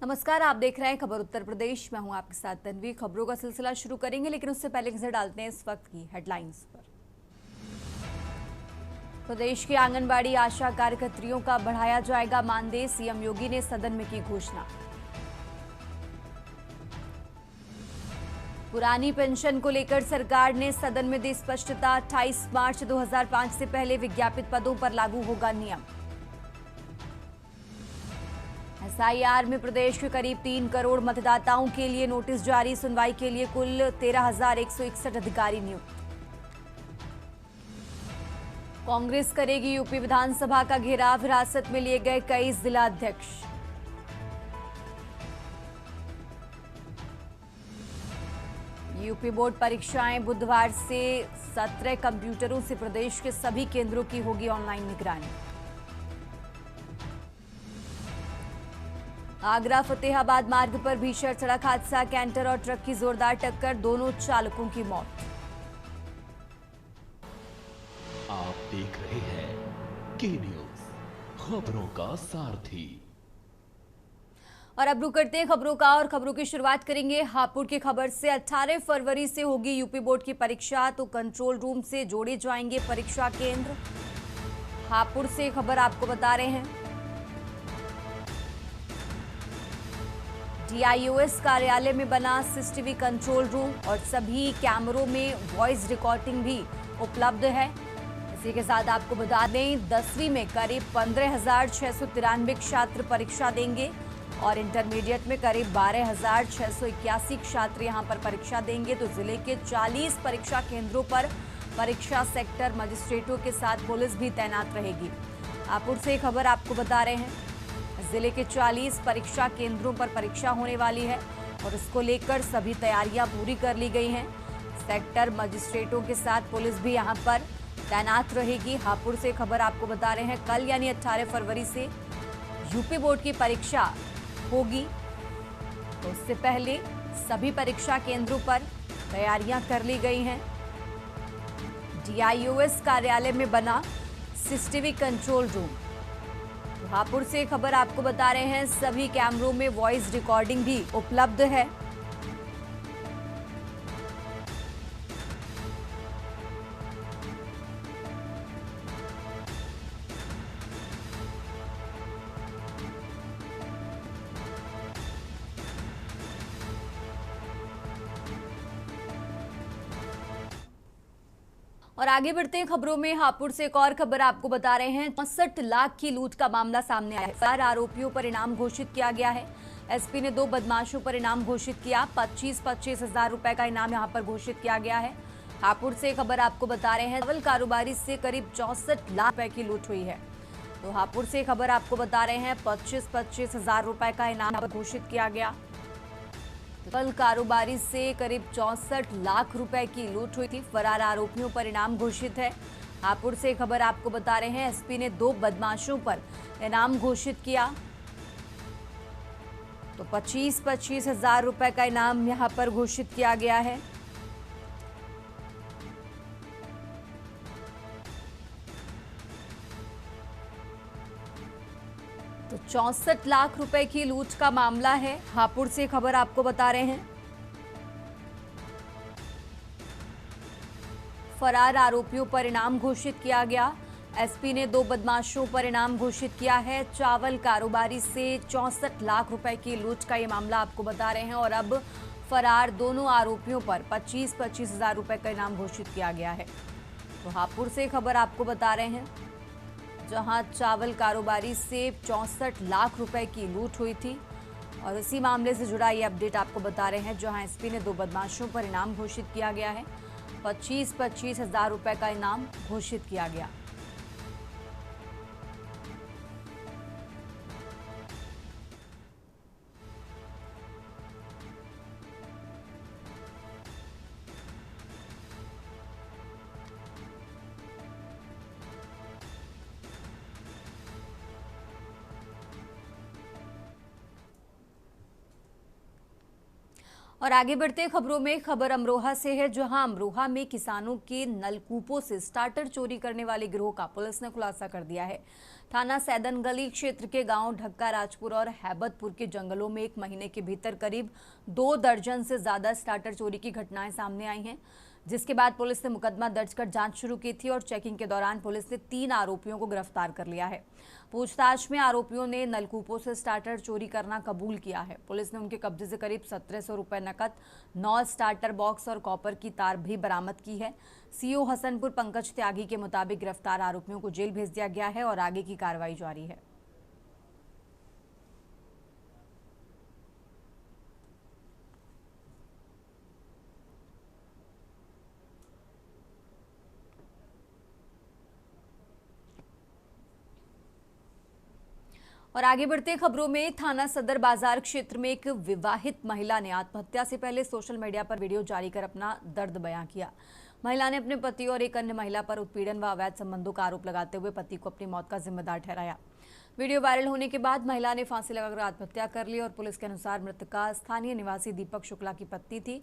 नमस्कार, आप देख रहे हैं खबर उत्तर प्रदेश। मैं हूं आपके साथ तन्वी। खबरों का सिलसिला शुरू करेंगे, लेकिन उससे पहले नजर डालते हैं इस वक्त की हेडलाइंस पर। प्रदेश की आंगनबाड़ी आशा कार्यकर्त्रियों का बढ़ाया जाएगा मानदेय, सीएम योगी ने सदन में की घोषणा। पुरानी पेंशन को लेकर सरकार ने सदन में दी स्पष्टता, 28 मार्च 2005 से पहले विज्ञापित पदों पर लागू होगा नियम। एसआईआर में प्रदेश के करीब 3 करोड़ मतदाताओं के लिए नोटिस जारी, सुनवाई के लिए कुल 13,161 अधिकारी नियुक्त। कांग्रेस करेगी यूपी विधानसभा का घेराव, हिरासत में लिए गए कई जिलाध्यक्ष। यूपी बोर्ड परीक्षाएं बुधवार से 17 कंप्यूटरों से प्रदेश के सभी केंद्रों की होगी ऑनलाइन निगरानी। आगरा फतेहाबाद मार्ग पर भीषण सड़क हादसा, कैंटर और ट्रक की जोरदार टक्कर, दोनों चालकों की मौत। आप देख रहे हैं के न्यूज, खबरों का सारथी। और अब रुक करते हैं खबरों का, और खबरों की शुरुआत करेंगे हापुड़ की खबर से। 18 फरवरी से होगी यूपी बोर्ड की परीक्षा, तो कंट्रोल रूम से जोड़े जाएंगे परीक्षा केंद्र। हापुड़ से खबर आपको बता रहे हैं। डीआईओएस कार्यालय में बना सीसीटीवी कंट्रोल रूम और सभी कैमरों में वॉइस रिकॉर्डिंग भी उपलब्ध है। इसी के साथ आपको बता दें, 10वीं में करीब 15,693 छात्र परीक्षा देंगे और इंटरमीडिएट में करीब 12,681 छात्र यहां पर परीक्षा देंगे। तो जिले के 40 परीक्षा केंद्रों पर परीक्षा सेक्टर मजिस्ट्रेटों के साथ पुलिस भी तैनात रहेगी। हापुड़ से खबर आपको बता रहे हैं, जिले के 40 परीक्षा केंद्रों पर परीक्षा होने वाली है और इसको लेकर सभी तैयारियां पूरी कर ली गई हैं। सेक्टर मजिस्ट्रेटों के साथ पुलिस भी यहां पर तैनात रहेगी। हापुड़ से खबर आपको बता रहे हैं, कल यानी 18 फरवरी से यूपी बोर्ड की परीक्षा होगी, तो उससे पहले सभी परीक्षा केंद्रों पर तैयारियां कर ली गई हैं। डीआईओएस कार्यालय में बना सीसीटीवी कंट्रोल रूम। हापुड़ से खबर आपको बता रहे हैं, सभी कैमरों में वॉइस रिकॉर्डिंग भी उपलब्ध है। और आगे बढ़ते हैं खबरों में। हापुड़ से एक और खबर आपको बता रहे हैं, 64 लाख की लूट का मामला सामने आया है। 4 आरोपियों पर इनाम घोषित किया गया है। एसपी ने 2 बदमाशों पर इनाम घोषित किया। 25-25 हजार रुपए का इनाम यहां पर घोषित किया गया है। हापुड़ से खबर आपको बता रहे हैं, चावल कारोबारी से करीब 64 लाख रुपए की लूट हुई है। तो हापुड़ से खबर आपको बता रहे हैं, 25-25 हजार रुपए का इनाम घोषित किया गया। फल कारोबारी से करीब 64 लाख रुपए की लूट हुई थी। फरार आरोपियों पर इनाम घोषित है। हापुड़ से खबर आपको बता रहे हैं, एसपी ने 2 बदमाशों पर इनाम घोषित किया। तो 25-25 हजार रुपए का इनाम यहां पर घोषित किया गया है। तो 64 लाख रुपए की लूट का मामला है। हापुड़ से खबर आपको बता रहे हैं, फरार आरोपियों पर इनाम घोषित किया गया। एसपी ने 2 बदमाशों पर इनाम घोषित किया है। चावल कारोबारी से 64 लाख रुपए की लूट का ये मामला आपको बता रहे हैं और अब फरार दोनों आरोपियों पर 25-25 हजार रुपए का इनाम घोषित किया गया है। तो हापुड़ से खबर आपको बता रहे हैं, जहां चावल कारोबारी से 64 लाख रुपए की लूट हुई थी और इसी मामले से जुड़ा ये अपडेट आपको बता रहे हैं, जहां एसपी ने 2 बदमाशों पर इनाम घोषित किया गया है। 25-25 हजार रुपए का इनाम घोषित किया गया। और आगे बढ़ते खबरों में खबर अमरोहा से है, जहां अमरोहा में किसानों के नलकूपों से स्टार्टर चोरी करने वाले गिरोह का पुलिस ने खुलासा कर दिया है। थाना सैदन गली क्षेत्र के गांव ढक्का राजपुर और हैबतपुर के जंगलों में एक महीने के भीतर करीब 2 दर्जन से ज्यादा स्टार्टर चोरी की घटनाएं सामने आई हैं, जिसके बाद पुलिस ने मुकदमा दर्ज कर जांच शुरू की थी और चेकिंग के दौरान पुलिस ने 3 आरोपियों को गिरफ्तार कर लिया है। पूछताछ में आरोपियों ने नलकूपों से स्टार्टर चोरी करना कबूल किया है। पुलिस ने उनके कब्जे से करीब 1700 रुपए नकद, 9 स्टार्टर बॉक्स और कॉपर की तार भी बरामद की है। सीओ हसनपुर पंकज त्यागी के मुताबिक गिरफ्तार आरोपियों को जेल भेज दिया गया है और आगे की कार्रवाई जारी है। और आगे बढ़ते खबरों में थाना सदर बाजार क्षेत्र में एक विवाहित महिला ने आत्महत्या से पहले सोशल मीडिया पर वीडियो जारी कर अपना दर्द बयां किया। महिला ने अपने पति और एक अन्य महिला पर उत्पीड़न व अवैध संबंधों का आरोप लगाते हुए पति को अपनी मौत का जिम्मेदार ठहराया। वीडियो वायरल होने के बाद महिला ने फांसी लगाकर आत्महत्या कर ली और पुलिस के अनुसार मृतका स्थानीय निवासी दीपक शुक्ला की पत्नी थी।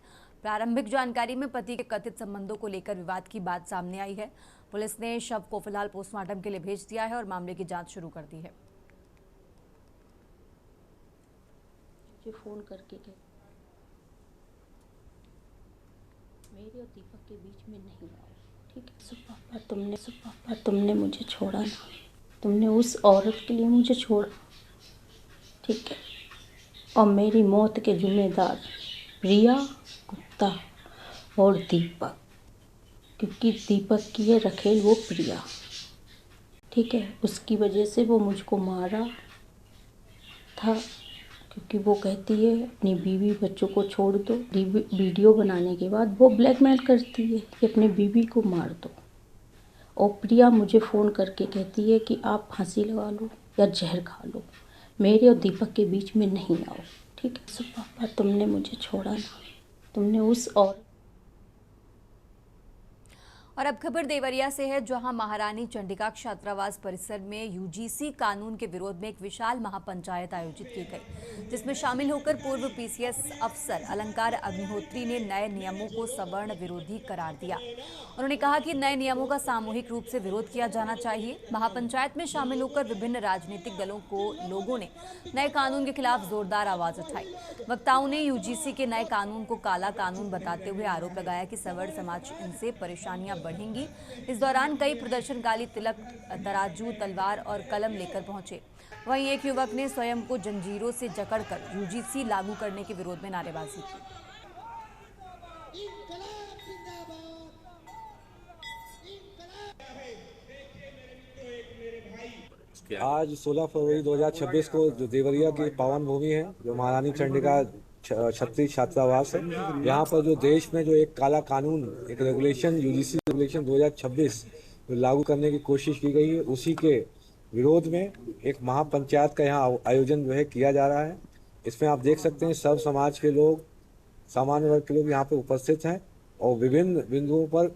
प्रारंभिक जानकारी में पति के कथित संबंधों को लेकर विवाद की बात सामने आई है। पुलिस ने शव को फिलहाल पोस्टमार्टम के लिए भेज दिया है और मामले की जाँच शुरू कर दी है। फोन करके गए, मेरे और दीपक के बीच में नहीं आओ, ठीक है। पापा तुमने मुझे छोड़ा ना, तुमने उस औरत के लिए मुझे छोड़ा, ठीक है। और मेरी मौत के जिम्मेदार प्रिया गुप्ता और दीपक, क्योंकि दीपक की है रखेल वो प्रिया, ठीक है। उसकी वजह से वो मुझको मारा था, क्योंकि वो कहती है अपनी बीवी बच्चों को छोड़ दो। वीडियो बनाने के बाद वो ब्लैकमेल करती है कि अपनी बीवी को मार दो। और प्रिया मुझे फ़ोन करके कहती है कि आप फांसी लगा लो या जहर खा लो, मेरे और दीपक के बीच में नहीं आओ, ठीक है। पापा तुमने मुझे छोड़ा ना, तुमने उस और अब खबर देवरिया से है, जहां महारानी चंडिका छात्रावास परिसर में यूजीसी कानून के विरोध में एक विशाल महापंचायत आयोजित की गई, जिसमें शामिल होकर पूर्व पीसीएस अफसर अलंकार अग्निहोत्री ने नए नियमों को सवर्ण विरोधी करार दिया। उन्होंने कहा कि नए नियमों का सामूहिक रूप से विरोध किया जाना चाहिए। महापंचायत में शामिल होकर विभिन्न राजनीतिक दलों को लोगों ने नए कानून के खिलाफ जोरदार आवाज उठाई। वक्ताओं ने यूजीसी के नए कानून को काला कानून बताते हुए आरोप लगाया कि सवर्ण समाज इनसे परेशानियां बढ़ेंगी। इस दौरान कई प्रदर्शनकारी तिलक, तराजू, तलवार और कलम लेकर पहुंचे। वहीं एक युवक ने स्वयं को जंजीरों से जकड़कर यूजीसी लागू करने के विरोध में नारेबाजी की। आज 16 फरवरी 2026 को जो देवरिया की पावन भूमि है, जो महारानी चंडिका छत्री छात्रावास है, यहाँ पर जो देश में जो एक काला कानून, एक रेगुलेशन, यूजीसी रेगुलेशन 2026 लागू करने की कोशिश की गई है, उसी के विरोध में एक महापंचायत का यहाँ आयोजन जो है किया जा रहा है। इसमें आप देख सकते हैं सब समाज के लोग, सामान्य वर्ग के लोग यहाँ पे उपस्थित हैं और विभिन्न बिंदुओं पर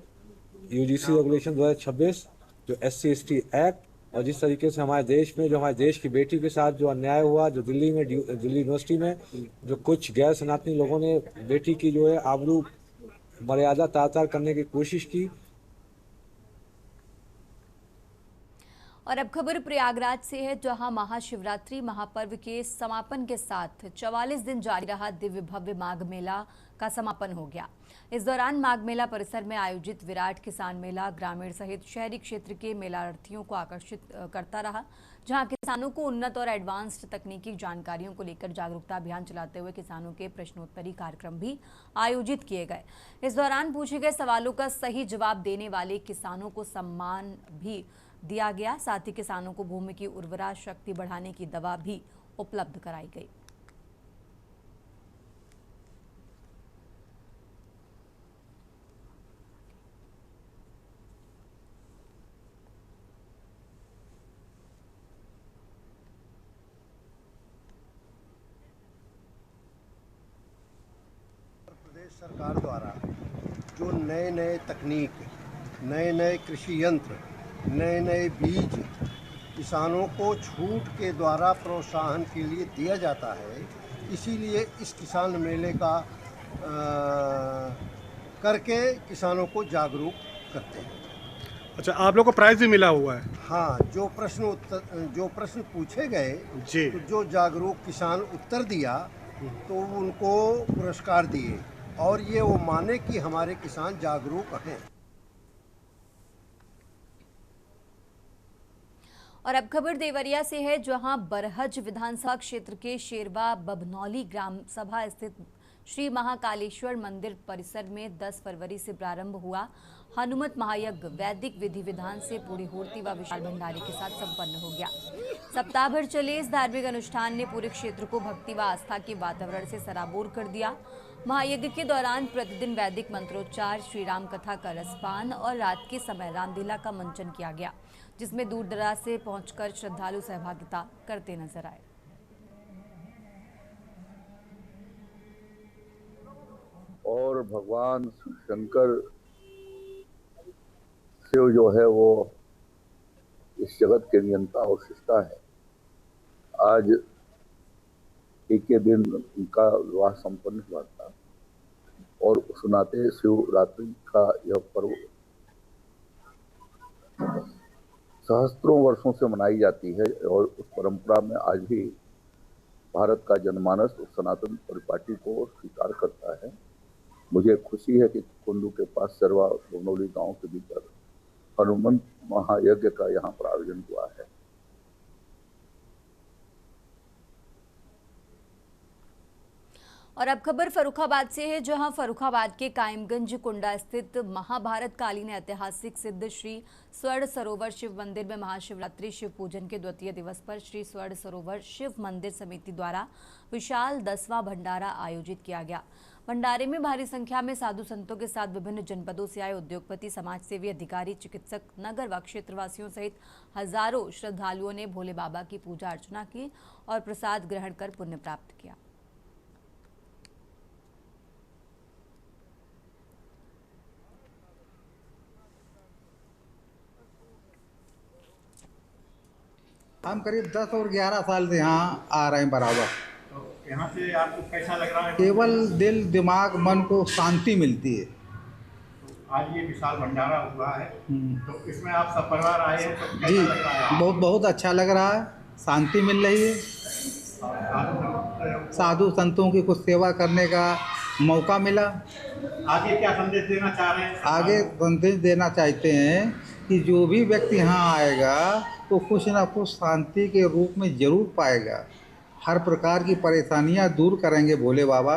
यूजीसी रेगुलेशन 2026, जो SC/ST एक्ट, और जिस तरीके से हमारे देश में, जो हमारे देश की बेटी के साथ जो अन्याय हुआ, जो दिल्ली यूनिवर्सिटी में जो कुछ गैर सनातनी लोगों ने बेटी की जो है आबरू मर्यादा तार-तार करने की कोशिश की। और अब खबर प्रयागराज से है, जहां महाशिवरात्रि महापर्व के समापन के साथ 44 दिन जारी रहा दिव्य भव्य माघ मेला का समापन हो गया। इस दौरान माघ मेला परिसर में आयोजित विराट किसान मेला ग्रामीण सहित शहरी क्षेत्र के मेलार्थियों को आकर्षित करता रहा, जहां किसानों को उन्नत और एडवांस्ड तकनीकी जानकारियों को लेकर जागरूकता अभियान चलाते हुए किसानों के प्रश्नोत्तरी कार्यक्रम भी आयोजित किए गए। इस दौरान पूछे गए सवालों का सही जवाब देने वाले किसानों को सम्मान भी दिया गया। साथ ही किसानों को भूमि की उर्वरा शक्ति बढ़ाने की दवा भी उपलब्ध कराई गई। प्रदेश सरकार द्वारा जो नए नए तकनीक, नए नए कृषि यंत्र, नए नए बीज किसानों को छूट के द्वारा प्रोत्साहन के लिए दिया जाता है, इसीलिए इस किसान मेले का करके किसानों को जागरूक करते हैं। अच्छा, आप लोग को प्राइज भी मिला हुआ है? हाँ, जो प्रश्न पूछे गए, जी। तो जो जागरूक किसान उत्तर दिया तो उनको पुरस्कार दिए, और ये वो माने कि हमारे किसान जागरूक हैं। और अब खबर देवरिया से है, जहां बरहज विधानसभा क्षेत्र के शेरवा बभनौली ग्राम सभा स्थित श्री महाकालेश्वर मंदिर परिसर में 10 फरवरी से प्रारंभ हुआ हनुमत महायज्ञ वैदिक विधि विधान से पूरी होती व विशाल भंडारे के साथ संपन्न हो गया। सप्ताह भर चले इस धार्मिक अनुष्ठान ने पूरे क्षेत्र को भक्ति व आस्था के वातावरण से सराबोर कर दिया। महायज्ञ के दौरान प्रतिदिन वैदिक मंत्रोच्चार, श्री राम कथा का रसपान और रात के समय रामलीला का मंचन किया गया, जिसमें दूर दराज से पहुंचकर श्रद्धालु सहभागिता करते नजर आए। और भगवान शंकर शिव जो है वो इस जगत के नियंता और सृष्टा है। आज एक के दिन उनका विवाह संपन्न हुआ था और उस नाते शिवरात्रि का यह पर्व सहस्त्रों वर्षों से मनाई जाती है और उस परंपरा में आज भी भारत का जनमानस उस सनातन परिपाटी को स्वीकार करता है। मुझे खुशी है कि कुंडू के पास सरवा बभनौली गांव के भीतर हनुमंत महायज्ञ का यहाँ पर आयोजन हुआ है। और अब खबर फर्रुखाबाद से है, जहां फर्रुखाबाद के कायमगंज कुंडा स्थित महाभारत कालीन ऐतिहासिक सिद्ध श्री स्वर्ण सरोवर शिव मंदिर में महाशिवरात्रि शिव पूजन के द्वितीय दिवस पर श्री स्वर्ण सरोवर शिव मंदिर समिति द्वारा विशाल 10वां भंडारा आयोजित किया गया। भंडारे में भारी संख्या में साधु संतों के साथ विभिन्न जनपदों से आए उद्योगपति, समाजसेवी, अधिकारी, चिकित्सक, नगर व क्षेत्रवासियों सहित हजारों श्रद्धालुओं ने भोले बाबा की पूजा अर्चना की और प्रसाद ग्रहण कर पुण्य प्राप्त किया। हम करीब 10 और 11 साल से यहाँ आ रहे हैं बराबर। तो यहाँ से आपको कैसा लग रहा है? केवल दिल, दिमाग, मन को शांति मिलती है। तो आज ये विशाल भंडारा हुआ है, तो इसमें आप सब परिवार आए हैं, तो जी, कैसा लग रहा है? बहुत बहुत अच्छा लग रहा है, शांति मिल रही है। साधु संतों की कुछ सेवा करने का मौका मिला। आगे क्या संदेश देना चाह रहे हैं? आगे संदेश देना चाहते हैं कि जो भी व्यक्ति यहाँ आएगा तो कुछ ना कुछ शांति के रूप में जरूर पाएगा। हर प्रकार की परेशानियाँ दूर करेंगे भोले बाबा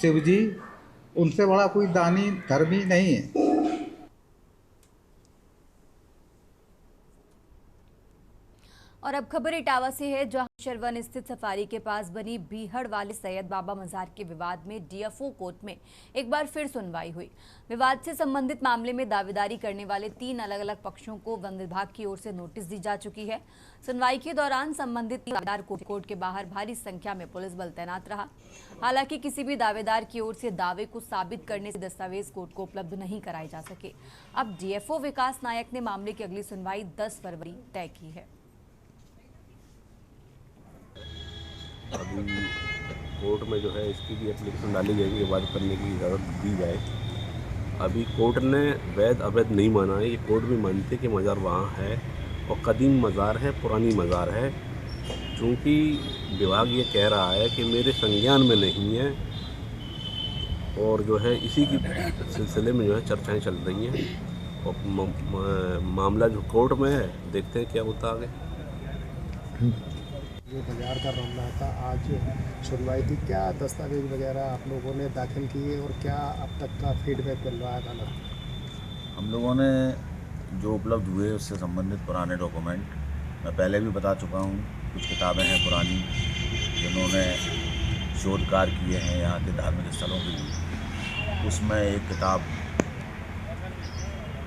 शिव जी। उनसे बड़ा कोई दानी धर्मी नहीं है। और अब खबर इटावा से है, जहां शरवन स्थित सफारी के पास बनी बीहड़ वाले सैयद बाबा मजार के विवाद में डीएफओ कोर्ट में एक बार फिर सुनवाई हुई। विवाद से संबंधित मामले में दावेदारी करने वाले 3 अलग अलग पक्षों को वन विभाग की ओर से नोटिस दी जा चुकी है। सुनवाई के दौरान संबंधित दावेदार कोर्ट के बाहर भारी संख्या में पुलिस बल तैनात रहा। हालांकि किसी भी दावेदार की ओर से दावे को साबित करने से दस्तावेज कोर्ट को उपलब्ध नहीं कराए जा सके। अब डीएफओ विकास नायक ने मामले की अगली सुनवाई 10 फरवरी तय की है। अभी कोर्ट में जो है इसकी भी एप्लीकेशन डाली जाएगी, विवाद करने की इजाज़त दी जाए। अभी कोर्ट ने वैध अवैध नहीं माना है, ये कोर्ट भी मानते कि मज़ार वहाँ है और कदीम मज़ार है, पुरानी मज़ार है। चूँकि विभाग ये कह रहा है कि मेरे संज्ञान में नहीं है और जो है इसी की सिलसिले में जो है चर्चाएँ चल रही हैं और मामला जो कोर्ट में है, देखते हैं क्या होता आगे। ये बाजार का मामला था, आज सुनवाई थी। क्या दस्तावेज वगैरह आप लोगों ने दाखिल किए और क्या अब तक का फीडबैक मिल रहा है अदालत? हम लोगों ने जो उपलब्ध हुए उससे संबंधित पुराने डॉक्यूमेंट मैं पहले भी बता चुका हूँ। कुछ किताबें हैं पुरानी जिन्होंने शोध कार्य किए हैं यहाँ के धार्मिक स्थलों के लिए, उसमें एक किताब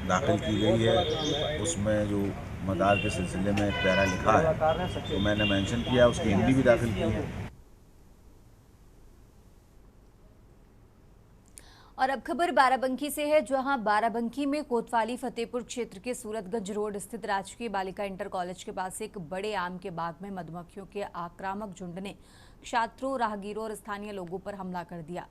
दाखिल की गई है। उसमें जो मदार के सिलसिले में एक प्यारा लिखा है तो मैंने मेंशन किया, उसकी हिंदी भी दाखिल की है। और अब खबर बाराबंकी से है, जहां बाराबंकी में कोतवाली फतेहपुर क्षेत्र के सूरतगंज रोड स्थित राजकीय बालिका इंटर कॉलेज के पास एक बड़े आम के बाग में मधुमक्खियों के आक्रामक झुंड ने छात्रों, राहगीरों और स्थानीय लोगों पर हमला कर दिया,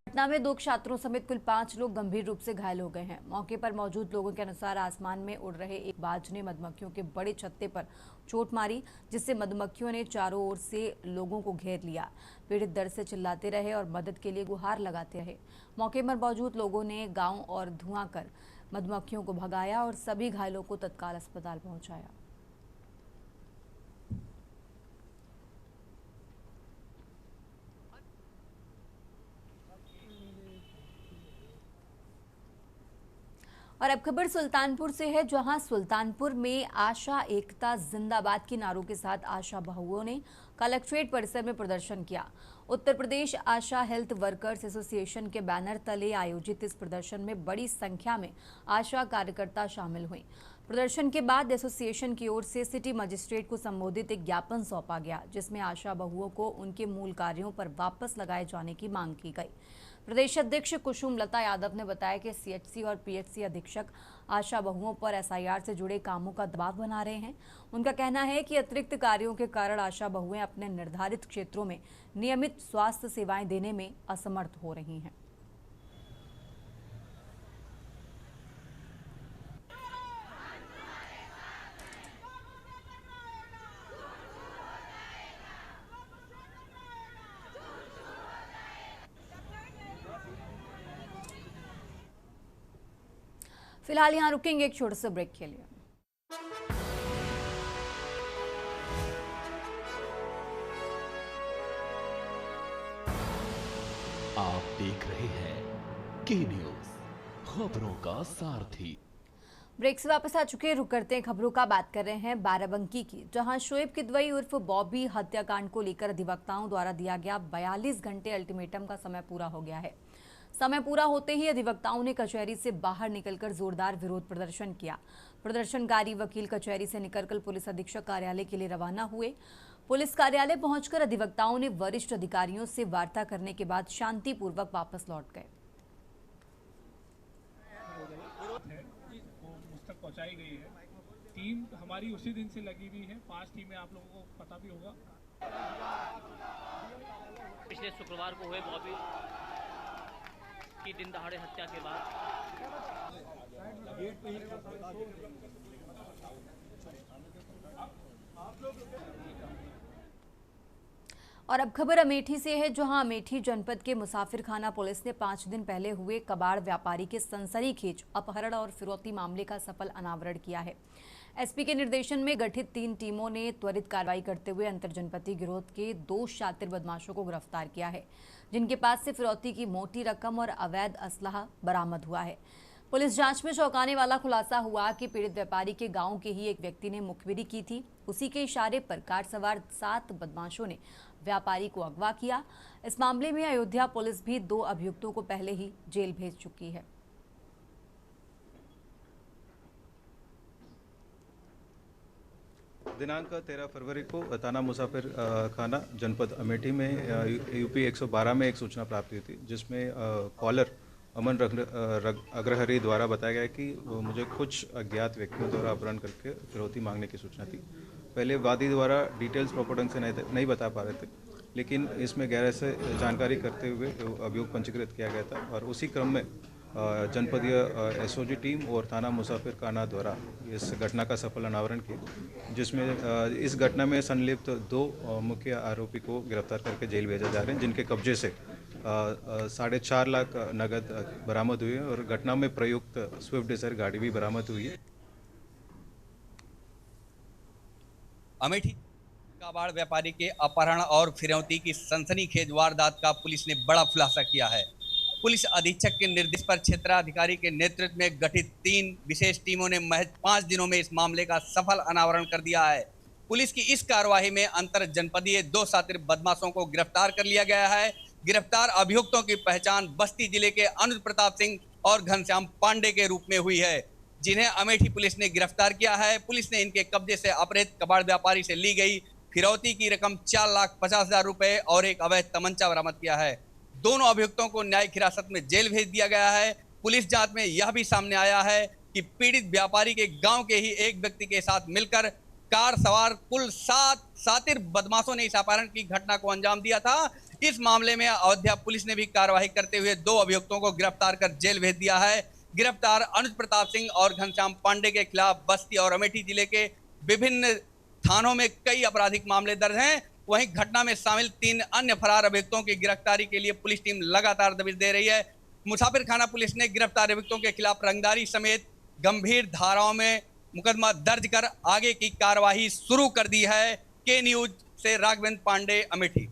घटना में 2 छात्रों समेत कुल 5 लोग गंभीर रूप से घायल हो गए हैं। मौके पर मौजूद लोगों के अनुसार आसमान में उड़ रहे एक बाज ने मधुमक्खियों के बड़े छत्ते पर चोट मारी, जिससे मधुमक्खियों ने चारों ओर से लोगों को घेर लिया। पीड़ित दर्द से चिल्लाते रहे और मदद के लिए गुहार लगाते रहे। मौके पर मौजूद लोगों ने गाँव और धुआं कर मधुमक्खियों को भगाया और सभी घायलों को तत्काल अस्पताल पहुंचाया। और अब खबर सुल्तानपुर से है, जहां सुल्तानपुर में आशा एकता जिंदाबाद के नारों के साथ आशा बहुओं ने कलेक्ट्रेट परिसर में प्रदर्शन किया। उत्तर प्रदेश आशा हेल्थ वर्कर्स एसोसिएशन के बैनर तले आयोजित इस प्रदर्शन में बड़ी संख्या में आशा कार्यकर्ता शामिल हुए। प्रदर्शन के बाद एसोसिएशन की ओर से सिटी मजिस्ट्रेट को संबोधित एक ज्ञापन सौंपा गया, जिसमें आशा बहुओं को उनके मूल कार्यों पर वापस लगाए जाने की मांग की गई। प्रदेश अध्यक्ष कुसुम लता यादव ने बताया कि सीएचसी और पीएचसी अधीक्षक आशा बहुओं पर एसआईआर से जुड़े कामों का दबाव बना रहे हैं। उनका कहना है कि अतिरिक्त कार्यों के कारण आशा बहुएं अपने निर्धारित क्षेत्रों में नियमित स्वास्थ्य सेवाएं देने में असमर्थ हो रही हैं। फिलहाल यहाँ रुकेंगे एक छोटे से ब्रेक के लिए। आप देख रहे हैं के न्यूज, खबरों का सारथी। ब्रेक से वापस आ चुके, रुक करते हैं खबरों का। बात कर रहे हैं बाराबंकी की, जहां शोएब किदवई उर्फ बॉबी हत्याकांड को लेकर अधिवक्ताओं द्वारा दिया गया 42 घंटे अल्टीमेटम का समय पूरा हो गया है। समय पूरा होते ही अधिवक्ताओं ने कचहरी से बाहर निकलकर जोरदार विरोध प्रदर्शन किया। प्रदर्शनकारी वकील कचहरी से निकलकर पुलिस अधीक्षक कार्यालय के लिए रवाना हुए। पुलिस कार्यालय पहुंचकर अधिवक्ताओं ने वरिष्ठ अधिकारियों से वार्ता करने के बाद शांतिपूर्वक वापस लौट गए। पुस्तक पहुंचाई गई है। टीम हमारी उसी दिन से लगी हुई है। 5 टीमें, आप लोगों को पता भी होगा। पिछले शुक्रवार को हुए बॉबी की दिन दहाड़े हत्या के बाद और अब खबर अमेठी से है, जहां अमेठी जनपद के मुसाफिरखाना पुलिस ने 5 दिन पहले हुए कबाड़ व्यापारी के सनसनीखेज अपहरण और फिरौती मामले का सफल अनावरण किया है। एसपी के निर्देशन में गठित 3 टीमों ने त्वरित कार्रवाई करते हुए अंतरजनपदीय गिरोह के 2 शातिर बदमाशों को गिरफ्तार किया है, जिनके पास से फिरौती की मोटी रकम और अवैध असलहा बरामद हुआ है। पुलिस जांच में चौंकाने वाला खुलासा हुआ कि पीड़ित व्यापारी के गांव के ही एक व्यक्ति ने मुखबिरी की थी। उसी के इशारे पर कार सवार 7 बदमाशों ने व्यापारी को अगवा किया। इस मामले में अयोध्या पुलिस भी 2 अभियुक्तों को पहले ही जेल भेज चुकी है। दिनांक 13 फरवरी को थाना मुसाफिर खाना जनपद अमेठी में यूपी 112 में एक सूचना प्राप्त हुई थी, जिसमें कॉलर अमन अग्रहरी द्वारा बताया गया कि मुझे कुछ अज्ञात व्यक्तियों द्वारा अपहरण करके फिरौती मांगने की सूचना थी। पहले वादी द्वारा डिटेल्स प्रॉपर ढंग से नहीं बता पा रहे थे, लेकिन इसमें गहराई से जानकारी करते हुए अभियोग पंजीकृत किया गया था और उसी क्रम में जनपदीय एसओजी टीम और थाना मुसाफिर खाना द्वारा इस घटना का सफल अनावरण किया, जिसमें इस घटना में संलिप्त 2 मुख्य आरोपी को गिरफ्तार करके जेल भेजा जा रहे हैं, जिनके कब्जे से 4.5 लाख नगद बरामद हुई है और घटना में प्रयुक्त स्विफ्ट डिजायर गाड़ी भी बरामद हुई है। अमेठी कबाड़ व्यापारी के अपहरण और फिरौती की सनसनीखेज वारदात का पुलिस ने बड़ा खुलासा किया है। पुलिस अधीक्षक के निर्देश पर क्षेत्राधिकारी के नेतृत्व में गठित 3 विशेष टीमों ने महज 5 दिनों में इस मामले का सफल अनावरण कर दिया है। पुलिस की इस कार्रवाई में अंतर जनपदीय 2 शातिर बदमाशों को गिरफ्तार कर लिया गया है। गिरफ्तार अभियुक्तों की पहचान बस्ती जिले के अनुज प्रताप सिंह और घनश्याम पांडे के रूप में हुई है, जिन्हें अमेठी पुलिस ने गिरफ्तार किया है। पुलिस ने इनके कब्जे से अपहृत कबाड़ व्यापारी से ली गई फिरौती की रकम 4,50,000 रुपए और एक अवैध तमंचा बरामद किया है। दोनों अभियुक्तों को न्यायिक हिरासत में जेल भेज दिया गया है। पुलिस जांच में यह भी सामने आया है कि पीड़ित व्यापारी के गांव के ही एक व्यक्ति के साथ मिलकर कार सवार कुल 7 शातिर बदमाशों ने इस अपहरण की घटना को अंजाम दिया था। इस मामले में अयोध्या पुलिस ने भी कार्रवाई करते हुए 2 अभियुक्तों को गिरफ्तार कर जेल भेज दिया है। गिरफ्तार अनुज प्रताप सिंह और घनश्याम पांडे के खिलाफ बस्ती और अमेठी जिले के विभिन्न थानों में कई आपराधिक मामले दर्ज हैं। वहीं घटना में शामिल 3 अन्य फरार अभियुक्तों की गिरफ्तारी के लिए पुलिस टीम लगातार दबिश दे रही है। मुसाफिर खाना पुलिस ने गिरफ्तार अभियुक्तों के खिलाफ रंगदारी समेत गंभीर धाराओं में मुकदमा दर्ज कर आगे की कार्रवाई शुरू कर दी है। के न्यूज से राघवेंद्र पांडे, अमेठी।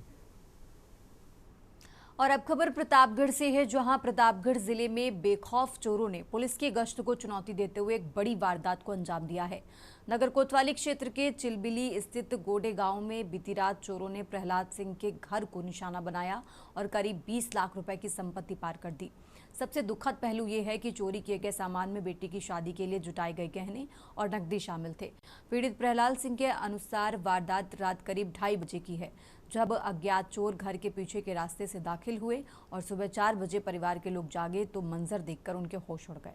और अब खबर प्रतापगढ़ से है, जहां प्रतापगढ़ जिले में बेखौफ चोरों ने पुलिस की गश्त को चुनौती देते हुए एक बड़ी वारदात को अंजाम दिया है। नगर कोतवाली क्षेत्र के चिलबिली स्थित गोडे गांव में बीती रात चोरों ने प्रहलाद सिंह के घर को निशाना बनाया और करीब 20 लाख रुपए की संपत्ति पार कर दी। सबसे दुखद पहलू ये है कि चोरी किए गए सामान में बेटी की शादी के लिए जुटाए गए गहने और नकदी शामिल थे। पीड़ित प्रहलाद सिंह के अनुसार वारदात रात करीब 2:30 बजे की है, जब अज्ञात चोर घर के पीछे के रास्ते से दाखिल हुए और सुबह 4 बजे परिवार के लोग जागे तो मंजर देखकर उनके होश उड़ गए।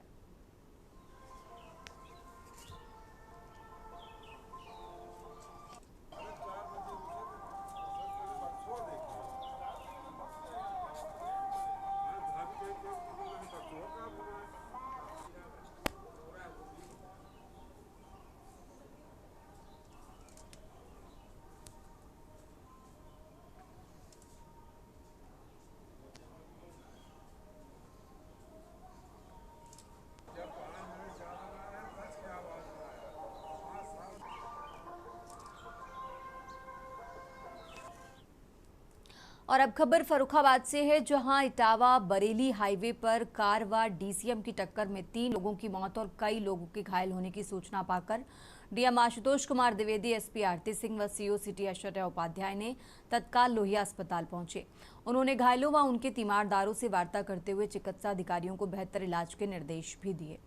और अब खबर फर्रुखाबाद से है, जहां इटावा बरेली हाईवे पर कार व डीसीएम की टक्कर में 3 लोगों की मौत और कई लोगों के घायल होने की सूचना पाकर डीएम आशुतोष कुमार द्विवेदी, एसपी आरती सिंह व सीओ सिटी ऐश्वर्या उपाध्याय ने तत्काल लोहिया अस्पताल पहुंचे। उन्होंने घायलों व उनके तीमारदारों से वार्ता करते हुए चिकित्सा अधिकारियों को बेहतर इलाज के निर्देश भी दिए।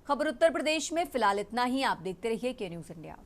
खबर उत्तर प्रदेश में फिलहाल इतना ही। आप देखते रहिए के न्यूज़ इंडिया।